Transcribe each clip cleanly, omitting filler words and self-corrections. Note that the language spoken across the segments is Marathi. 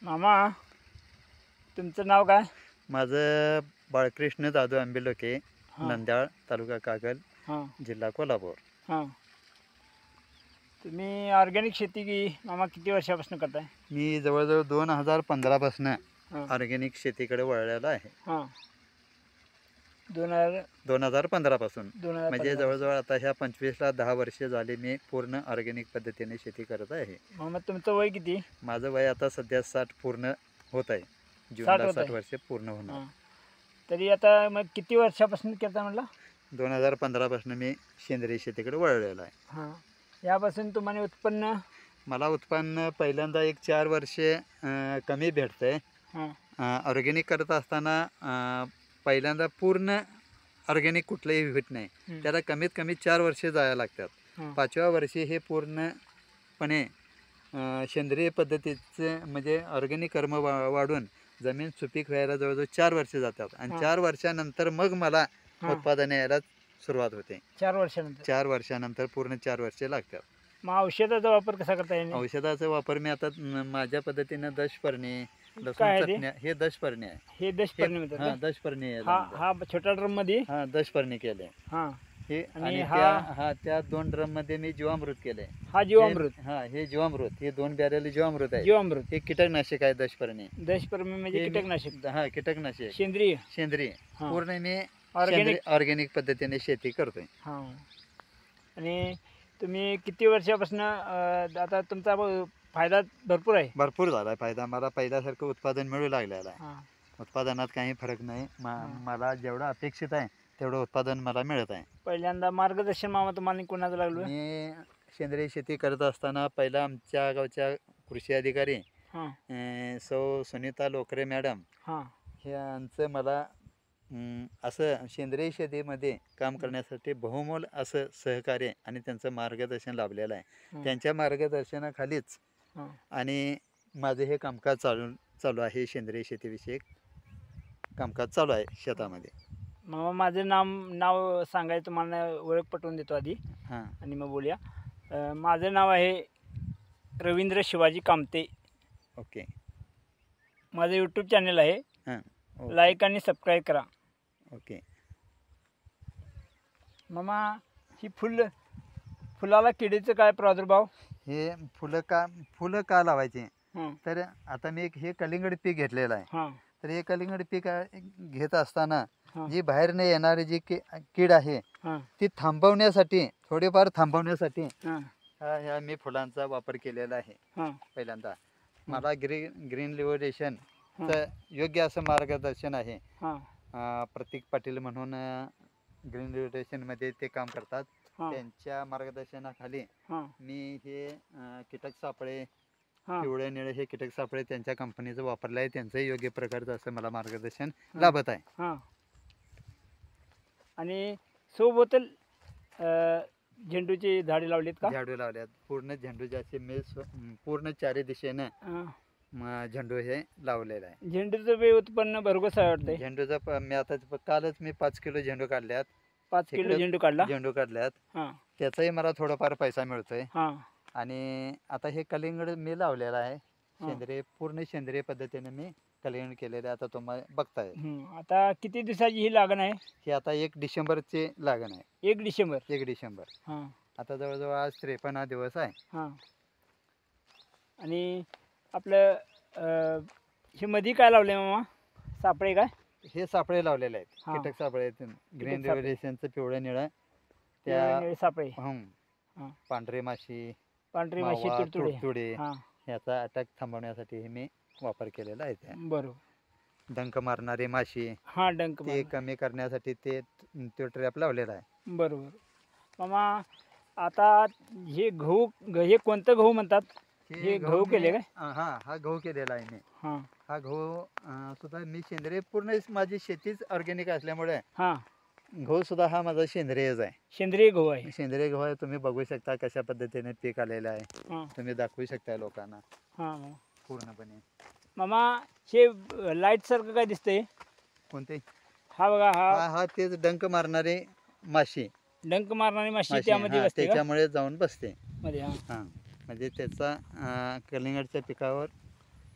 मामा, तुमचं नाव काय? माझं बाळकृष्ण जाधव आंबेलोके, हां नंद्याळ, तालुका कागल, हां जिल्हा कोल्हापूर. हां. तुम्ही ऑर्गॅनिक शेती की मामा किती वर्षापासून करताय? मी जवळजवळ 2015पासून हां ऑर्गॅनिक शेतीकडे वळलेलो आहे. हां. 2000 2015पासून म्हणजे 2015 पासून. जवळजवळ आता ह्या 25ला 10 वर्षे झाली मी पूर्ण ऑर्गॅनिक पद्धतीने शेती करत आहे. मामा, तुमचं वय किती? माझं वय आता सध्या 60 पूर्ण होत आहे. 60 जूनला होत 60 आहे. वर्षे पूर्ण होणार. हां. तरी आता मग किती वर्षापासून करता म्हटलं? 2015पासून मी सेंद्रिय शेतीकडे वळलेलो आहे. हां. यापासून तुम्हाला उत्पन्न? मला उत्पन्न पहिल्यांदा एक 4 वर्षे कमी भेटतंय. हां ऑर्गॅनिक करत असताना पहिल्यांदा पूर्ण ऑर्गॅनिक कुठलंही होत नाही. हं. त्याला कमीत कमी 4 वर्षे जायला लागतात. हां 5व्या वर्षी हे पूर्णपणे सेंद्रिय पद्धतीचं म्हणजे ऑर्गॅनिक कर्म वाढून जमीन सुपीक व्हायला जवळजवळ 4 वर्षे जातात आणि हां 4 वर्षानंतर मग मला हां. उत्पादन यायला सुरुवात होते. 4 वर्षानंतर. 4 वर्षानंतर पूर्ण 4 वर्षे लागतात. मग औषधाचा वापर कसा करता येईल? औषधाचा वापर मी आता माझ्या पद्धतीनं दशपर्णी, लसूण काय आहे ते? चटण्या, हे दशपर्णी आहे. हे दशपर्णी म्हणतात हां, का? दशपर्णी आहे. हा छोट्या ड्रम मध्ये. हां, दशपर्णी केले. हां. हे आणि आणि हा? त्या 2 ड्रम मध्ये मी जीवामृत केले. हा जीवामृत. हां, हे जीवामृत, हे 2 बॅरेल जीवामृत आहे. जीवामृत. हे कीटकनाशक आहे दशपर्णी. दशपर्णी म्हणजे कीटकनाशक. हां, कीटकनाशक सेंद्रिय. सेंद्रिय. हां. पूर्ण मी ऑर्गॅनिक. ऑर्गॅनिक पद्धतीने शेती करतोय. हां. आणि तुम्ही किती वर्षापासून आता तुमचा फायदा भरपूर आहे? भरपूर झाला फायदा. मला पहिल्यासारखं उत्पादन मिळू लागलेलं आहे. हां उत्पादनात काही फरक नाही. हां. मला जेवढं अपेक्षित आहे तेवढं उत्पादन मला मिळत आहे. पहिल्यांदा मार्गदर्शन मामा तुम्हाला कोणाचं लागलं? मी सेंद्रिय शेती करत असताना पहिला आमच्या गावच्या कृषी अधिकारी हां सौ सुनीता लोकरे मॅडम हां यांचं मला असं सेंद्रिय शेतीमध्ये काम करण्यासाठी बहुमोल असं सहकार्य आणि त्यांचं मार्गदर्शन लाभलेलं आहे. हां त्यांच्या मार्गदर्शनाखालीच हां. आणि माझं हे कामकाज चालू आहे. सेंद्रिय शेतीविषयक कामकाज चालू आहे शेतामध्ये. मामा, माझं नाव सांगायचं तुम्हाला, ओळख पटवून देतो आधी हां, आणि मग बोलूया. माझं नाव आहे रवींद्र शिवाजी कामते. ओके. माझं यूट्यूब चॅनल आहे. हां, ओके. लाईक आणि सबस्क्राईब करा. ओके. मामा, ही फुलाला किडीचं काय प्रादुर्भाव? हे फुलं का लावायचे? हां तर आता मी हे कलिंगड पीक घेतलेलं आहे. हां तर हे कलिंगड पीक घेत असताना हां जी बाहेरनं येणारी जी कीड आहे हां ती थांबवण्यासाठी, थोडीफार थांबवण्यासाठी हां ह्या मी फुलांचा वापर केलेला आहे. हां पहिल्यांदा मला ग्रीन हां लिव्हरेशनचं योग्य असं मार्गदर्शन आहे. हां प्रतीक पाटील म्हणून ग्रीन लिव्हरेशनमध्ये ते काम करतात. हां त्यांच्या मार्गदर्शनाखाली हां मी हे कीटक सापळे, हां पिवळे निळे हे कीटक सापळे त्यांच्या कंपनीचं वापरलं आहे. त्यांचंही योग्य प्रकारचं असं मला मार्गदर्शन लाभत आहे. हां. आणि सोबत झेंडूची झाडे लावलीत का? झाडू लावल्यात. पूर्ण झेंडूचे मी पूर्ण चारी दिशेनं हां. झेंडू हे लावलेलं आहे. झेंडूचं बी उत्पन्न भरघोस आहे वाटतंय. झेंडूचा मी आता कालच मी 5 किलो झेंडू काढल्यात. 5 किलो झेंडू काढला? झेंडू काढल्यात. हां त्याचाही मला थोडाफार पैसा मिळतोय. हां आणि आता हे कलिंगड मी लावलेलं आहे. पूर्ण सेंद्रिय पद्धतीने मी कलिंगड केलेलं आहे. आता तुम्हाला बघताय. आता किती दिवसाची ही लागण आहे? ही आता 1 डिसेंबरची लागण आहे. 1 डिसेंबर. 1 डिसेंबर. हां आता जवळजवळ आज 53 हा दिवस आहे. हां. आणि आपलं हे मध्ये काय लावले मामा? सापळे काय? हे सापळे लावलेले आहेत. हां. कीटक सापळे आहेत. ग्रीन सापळे. रिव्होल्युशनचं पिवळं निळं. पिवळे निळे सापळे. हां. पांढरी माशी, पांढरी माशी, मावा, तुडतुडे. तुडतुडे हां ह्याचा अटॅक थांबवण्यासाठी हे मी वापर केलेला आहे. त्या बरोबर. डंक मारणारी माशी हां, डंक ते कमी करण्यासाठी तो ट्रॅप लावलेला आहे. बरोबर. मामा, आता हे कोणतं गहू म्हणतात? हे गहू केले काय? हा गहू केलेला आहे मी. हां हा गहू सुद्धा मी सेंद्रिय, पूर्ण माझी शेतीच ऑर्गॅनिक असल्यामुळे हां. गहू सुद्धा हा माझा सेंद्रियच आहे. सेंद्रिय गहू आहे. सेंद्रिय गहू आहे. तुम्ही बघू शकता कशा पद्धतीने पीक आलेलं आहे. हां तुम्ही दाखवू शकता लोकांना हां. पूर्णपणे. मामा, हे लाईट सारखं काय दिसतंय? कोणते? हा बघा, हा तेच डंक मारणारे माशी. डंक मारणारी माशी माशी, त्यामध्ये बसते का? त्याच्यामुळे जाऊन बसते. मध्ये. हां हां, म्हणजे त्याचा कलिंगडच्या पिकावर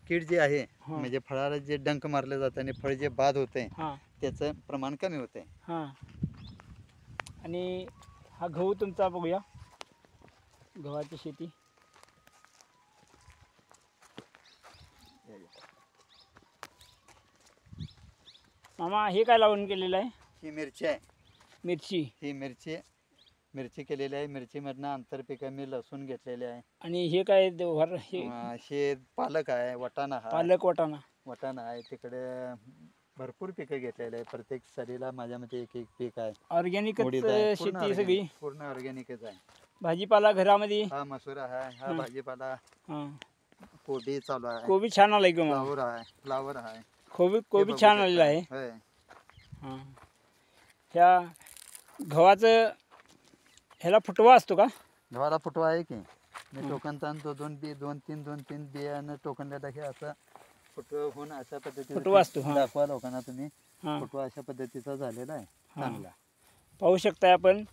कीड जे आहे हां म्हणजे फळाला जे डंक मारलं जातं आणि फळ जे बाद होते हां त्याचं प्रमाण कमी होते. हां. आणि हा गहू तुमचा बघूया, गव्हाची शेती. मामा हे काय लावून केलेलं आहे? ही मिरची आहे. मिरची. ही मिरची केलेली आहे. मिरचीमधनं आंतरपिकं मी लसूण घेतलेले आहे. आणि हे काय हे हे पालक आहे, वाटाणा आहे. पालक वाटाणा. वाटाणा आहे. तिकडे भरपूर पिकं घेतलेले आहे. प्रत्येक सरीला माझ्यामध्ये एक एक पीक आहे. ऑर्गॅनिकच उडीद आहे. शेती सगळी. पूर्ण ऑर्गॅनिकच आहे. भाजीपाला घरामध्ये. हा मसूर आहे, हा भाजीपाला, हां कोबी चालू आहे, कोबी छान आलाय की मामा. फ्लावर आहे. कोबी बघू छान शकता. आलेला आहे. होय. हां. ह्या गव्हाचं ह्याला फुटवा असतो का? गव्हाला फुटवा आहे की मी हं. टोकन ताणतो. दोन तीन बियाणं टोकनला टाके असं फुटवा होऊन अशा पद्धतीने फुटवा असतो, हां. दाखवा लोकांना तुम्ही. हां फुटवा अशा पद्धतीचा झालेला आहे हां. चांगला. पाहू शकताय आपण,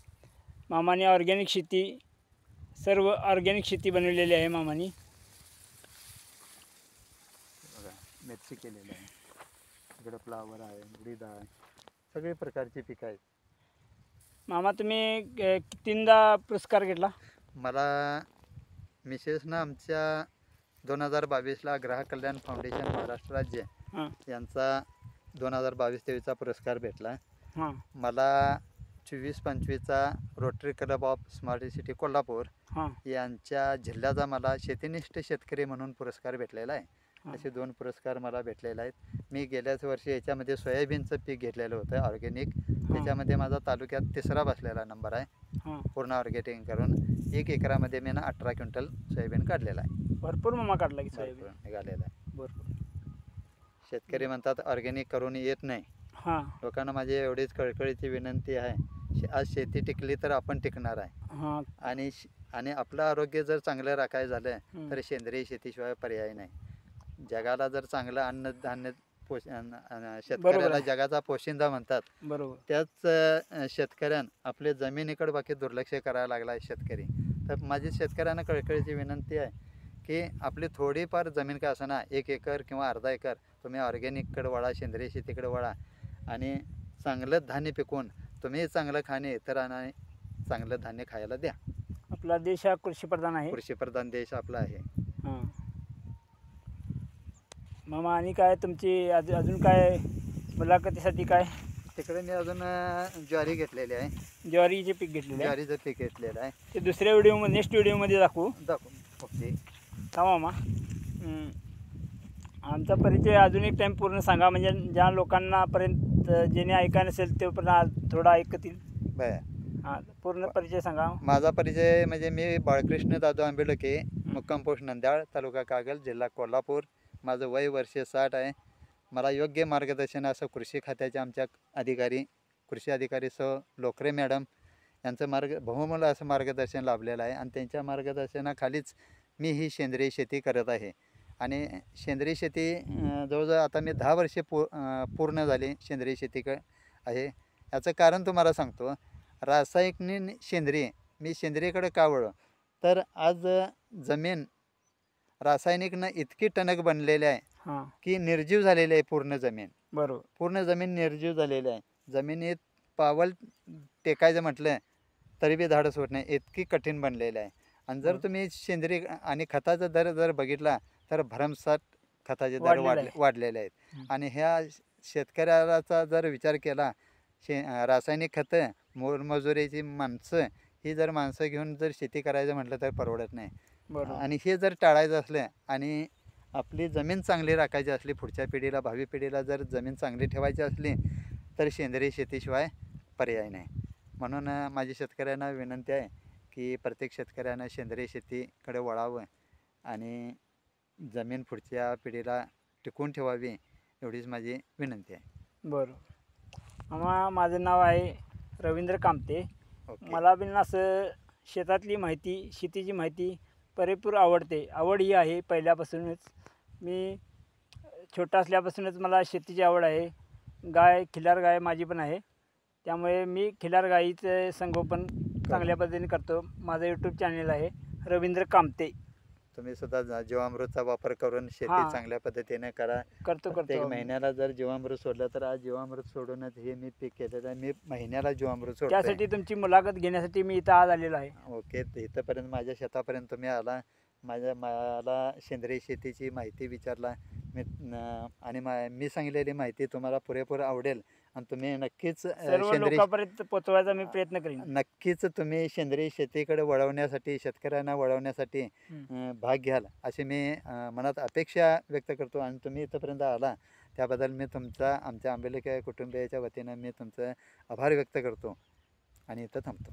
मामाने ऑर्गॅनिक शेती, सर्व ऑर्गॅनिक शेती बनवलेली आहे मामानी. बघा मिरची केलेली आहे, इकडे फ्लावर आहे, उडीद आहे, सगळे प्रकारची पिकं आहेत. मामा तुम्ही कितींदा पुरस्कार घेतला? मला मिसेसनं आमच्या 2022ला ग्राहक कल्याण फाउंडेशन महाराष्ट्र राज्य हां यांचा 2022-23चा पुरस्कार भेटला. हां मला 24-25चा Rotary Club of Smart City Kolhapur हां यांच्या जिल्ह्याचा मला शेतीनिष्ठ शेतकरी म्हणून पुरस्कार भेटलेला आहे. हां. असे 2 पुरस्कार मला भेटलेले आहेत. मी गेल्याच वर्षी याच्यामध्ये सोयाबीनचं पीक घेतलेलं होतं ऑर्गॅनिक. त्याच्यामध्ये माझा तालुक्यात 3रा बसलेला नंबर आहे. हां. पूर्ण ऑर्गॅनिक करून 1 एकरामध्ये मी 18 क्विंटल सोयाबीन काढलेला आहे. भरपूर मामा काढला की सोयाबीन. भरपूर निघालेला आहे. भरपूर. शेतकरी म्हणतात ऑर्गॅनिक करून येत नाही. हां लोकांना माझी एवढीच कळकळीची विनंती आहे, आज शेती टिकली तर आपण टिकणार आहे. हां आणि आपलं आरोग्य जर चांगलं राखायचं झालं हं. तर सेंद्रिय शेतीशिवाय पर्याय नाही. जगाला जर चांगलं अन्नधान्य शेतकऱ्याला आहे. जगाचा पोशिंदा म्हणतात. बरोबर. त्याच शेतकऱ्यानं आपले जमिनीकडे बाकी दुर्लक्ष करायला लागला आहे शेतकरी. तर माझी शेतकऱ्यांना कळकळीची विनंती आहे की आपली थोडीफार जमीन का असना 1 एकर किंवा अर्धा एकर तुम्ही ऑर्गॅनिककडे वळा, सेंद्रिय शेतीकडे वळा आणि चांगलं धान्य पिकवून तुम्ही चांगलं खाणे तर आणि चांगलं धान्य खायला द्या. आपला देश हा कृषीप्रधान आहे. कृषीप्रधान देश आपला आहे. हां मामा, आणि काय तुमची अजून काय मुलाखतीसाठी काय? तिकडे मी अजून ज्वारी घेतलेली आहे. ज्वारीचे पीक घेतलेले आहे. ज्वारीचं पीक घेतलेलं आहे. ते दुसऱ्या व्हिडिओमध्ये, नेक्स्ट व्हिडिओमध्ये दाखवू. ओके. हा मामा. आमचा परिचय अजून एक टाईम पूर्ण सांगा, म्हणजे ज्या लोकांनापर्यंत ज्याने ऐका नसेल ते पण थोडा ऐकतील. बरं. हां पूर्ण परिचय सांगा. माझा परिचय म्हणजे मी बाळकृष्ण दादू आंबेडके, मुक्काम पोस्ट नंद्याळ, तालुका कागल, जिल्हा कोल्हापूर. माझं वय वर्ष 60 आहे. मला योग्य मार्गदर्शन असं कृषी खात्याचे आमच्या अधिकारी, कृषी अधिकारी लोकरे मॅडम यांचं बहुमूल्य असं मार्गदर्शन लाभलेलं आहे आणि त्यांच्या मार्गदर्शनाखालीच मी ही सेंद्रिय शेती करत आहे. आणि सेंद्रिय शेती जवळजवळ आता मी 10 वर्षे पूर्ण झाली सेंद्रिय शेती आहे. याचं कारण तुम्हाला सांगतो. रासायनिक सेंद्रिय मी सेंद्रियकडे का वळलो तर आज जमीन रासायनिकनं इतकी टणक बनलेली आहे हां की निर्जीव झालेली आहे. पूर्ण जमीन, बरोबर. पूर्ण जमीन निर्जीव झालेली आहे. जमिनीत पावल टेकायचं म्हटलं तरी बी धाडस होत नाही, इतकी कठीण बनलेलं आहे. आणि जर तुम्ही सेंद्रिय आणि खताचा दर जर बघितला तर भरमसाठ खताचे दर वाढलेले आहेत. आणि ह्या शेतकऱ्याचा जर विचार केला, रासायनिक खतं, मोलमजुरीची माणसं, ही जर माणसं घेऊन जर शेती करायचं म्हटलं तर परवडत नाही. आणि हे जर टाळायचं असलं आणि आपली जमीन चांगली राखायची असली, पुढच्या पिढीला, भावी पिढीला जर जमीन चांगली ठेवायची असली तर सेंद्रिय शेतीशिवाय पर्याय नाही. म्हणून माझी शेतकऱ्यांना विनंती आहे की प्रत्येक शेतकऱ्यानं सेंद्रिय शेतीकडे वळावं आणि जमीन पुढच्या पिढीला टिकवून ठेवावी, एवढीच माझी विनंती आहे. बरोबर. मामा, माझं नाव आहे रवींद्र कामते. ओके. मला बिन असं शेतातली माहिती, शेतीची माहिती पुरेपूर आवडते. आवड ही आहे पहिल्यापासूनच. मी छोटा असल्यापासूनच मला शेतीची आवड आहे. खिलार गाय माझी पण आहे, त्यामुळे मी खिलार गाईचं संगोपन चांगल्या पद्धतीने करतो. माझं यूट्यूब चॅनल आहे रवींद्र कामते. तुम्ही सुद्धा जीवामृतचा वापर करून शेती हां. चांगल्या पद्धतीने करा. करतो प्रत्येक आम्ही. महिन्याला जर जीवामृत सोडलं तर आज जीवामृत सोडूनच हे मी पीक केलेलं आहे. मी महिन्याला जीवामृत सोडतोय. त्यासाठी तुमची मुलाखत घेण्यासाठी मी इथं आज आलेलो आहे. ओके. इथंपर्यंत माझ्या शेतापर्यंत तुम्ही आला. मला सेंद्रिय शेतीची माहिती विचारला. आणि मी सांगितलेली माहिती तुम्हाला पुरेपूर आवडेल आणि तुम्ही नक्कीच सर्व सेंद्रिय लोकांपर्यंत पोहोचवायचा मी प्रयत्न करीन. नक्कीच तुम्ही सेंद्रिय शेतीकडे वळवण्यासाठी, शेतकऱ्यांना वळवण्यासाठी भाग घ्याल अशी मी मनात अपेक्षा व्यक्त करतो. आणि तुम्ही इथंपर्यंत आला त्याबद्दल मी तुमचा, आमच्या आंबेले कुटुंबियाच्या वतीनं मी तुमचं आभार व्यक्त करतो आणि इथं थांबतो.